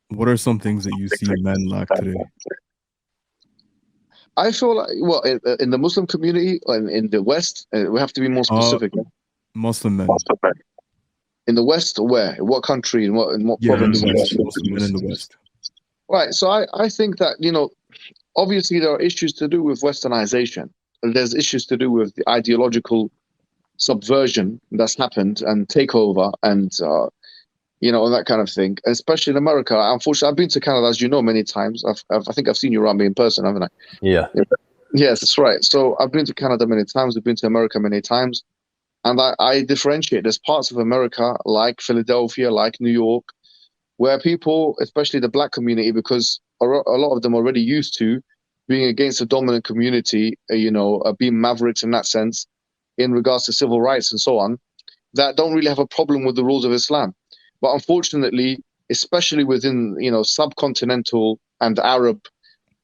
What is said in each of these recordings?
What are some things that you see men lack today? I feel like, well, in the Muslim community and in the West, we have to be more Uh, specific. Muslim men. In the West, where? What country? In what Yeah, in the province? West. Muslim men in the West. Right. So I think that, obviously there are issues to do with Westernization. There's issues to do with the ideological subversion that's happened and takeover and that kind of thing. Especially in America. Unfortunately, I've been to Canada, as you know, many times. I think I've seen you around me in person, haven't I? Yeah. Yeah. Yes, that's right. So I've been to Canada many times. I've been to America many times, and I differentiate. There's parts of America like Philadelphia, like New York, where people, especially the black community, because a lot of them are already used to being against the dominant community, being mavericks in that sense, in regards to civil rights and so on, that don't really have a problem with the rules of Islam. But unfortunately, especially within subcontinental and Arab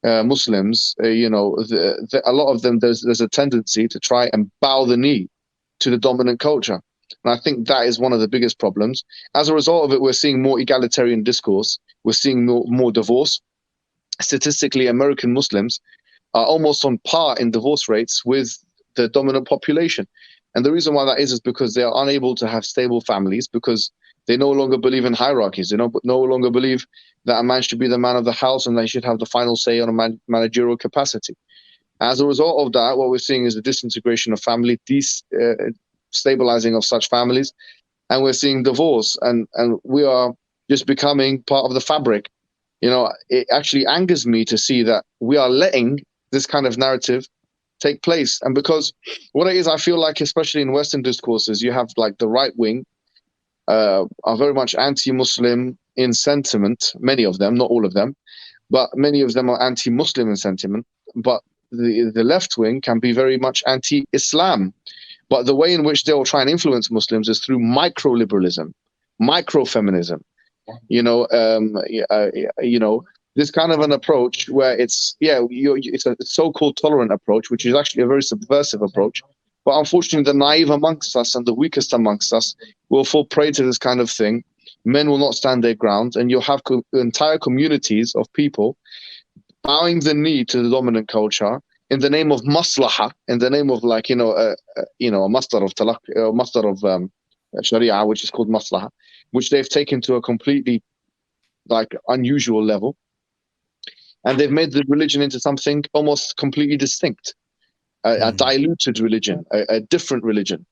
Muslims, a lot of them there's a tendency to try and bow the knee to the dominant culture, and I think that is one of the biggest problems. As a result of it, we're seeing more egalitarian discourse. We're seeing more divorce. Statistically, American Muslims are almost on par in divorce rates with the dominant population. And the reason why that is because they are unable to have stable families because they no longer believe in hierarchies. They no longer believe that a man should be the man of the house and they should have the final say on a managerial capacity. As a result of that, what we're seeing is the disintegration of family, destabilizing of such families, and we're seeing divorce, and we are just becoming part of the fabric. It actually angers me to see that we are letting this kind of narrative take place. And because what it is, I feel like, especially in Western discourses, you have like the right wing are very much anti-Muslim in sentiment, many of them, not all of them, but many of them are anti-Muslim in sentiment. But the left wing can be very much anti-Islam. But the way in which they will try and influence Muslims is through micro-liberalism, micro-feminism. This kind of an approach where it's a so-called tolerant approach, which is actually a very subversive approach. But unfortunately, the naive amongst us and the weakest amongst us will fall prey to this kind of thing. Men will not stand their ground, and you'll have entire communities of people bowing the knee to the dominant culture in the name of maslaha, in the name of a masdar of talaq, masdar of sharia, which is called maslaha, which they've taken to a completely like unusual level, and they've made the religion into something almost completely distinct, a Mhm. diluted religion, a different religion.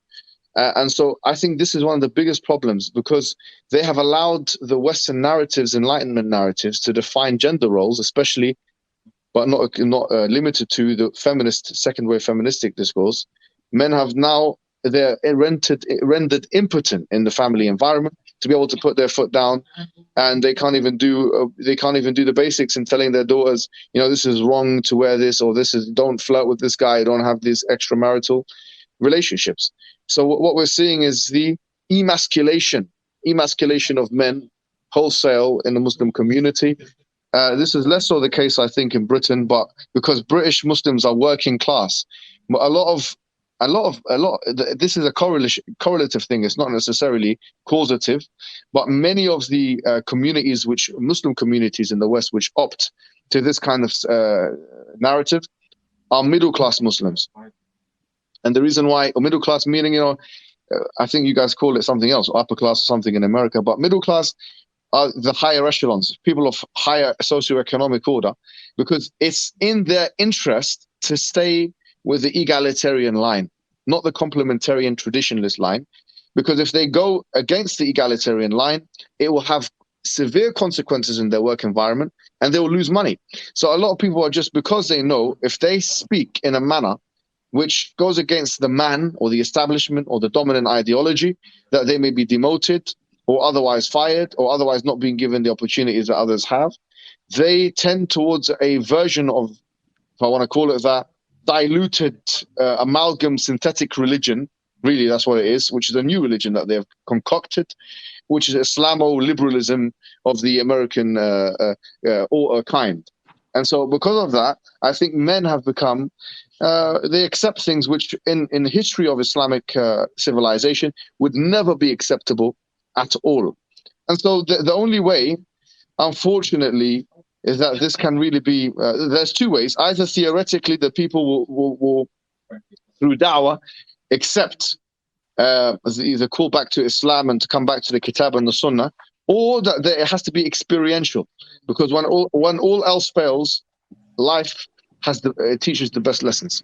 And so I think this is one of the biggest problems because they have allowed the Western narratives, Enlightenment narratives, to define gender roles, especially, but not limited to the feminist, second wave feministic discourse. Men have now they're rendered impotent in the family environment to be able to put their foot down, and they can't even do the basics in telling their daughters, this is wrong to wear this, or this is don't flirt with this guy, don't have these extramarital relationships. So what we're seeing is the emasculation of men wholesale in the Muslim community. This is less so the case, I think, in Britain, but because British Muslims are working class, a lot of this is a correlative thing. It's not necessarily causative, but many of the communities, which Muslim communities in the West, which opt to this kind of narrative, are middle class Muslims. And the reason why, or middle class meaning, I think you guys call it something else, upper class or something in America, but middle class are the higher echelons, people of higher socioeconomic order, because it's in their interest to stay with the egalitarian line, not the complementarian traditionalist line. Because if they go against the egalitarian line, it will have severe consequences in their work environment and they will lose money. So a lot of people are just because they know if they speak in a manner which goes against the man or the establishment or the dominant ideology, that they may be demoted or otherwise fired or otherwise not being given the opportunities that others have. They tend towards a version of, if I want to call it that, diluted amalgam synthetic religion. Really, that's what it is, which is a new religion that they've concocted, which is Islamo-liberalism of the American kind. And so because of that, I think men have become, they accept things which in the history of Islamic civilization would never be acceptable at all. And so the only way unfortunately, is that this can really be. There's two ways. Either theoretically, the people will through da'wah accept either call back to Islam and to come back to the Kitab and the Sunnah, or that it has to be experiential, because when all else fails, life it teaches the best lessons.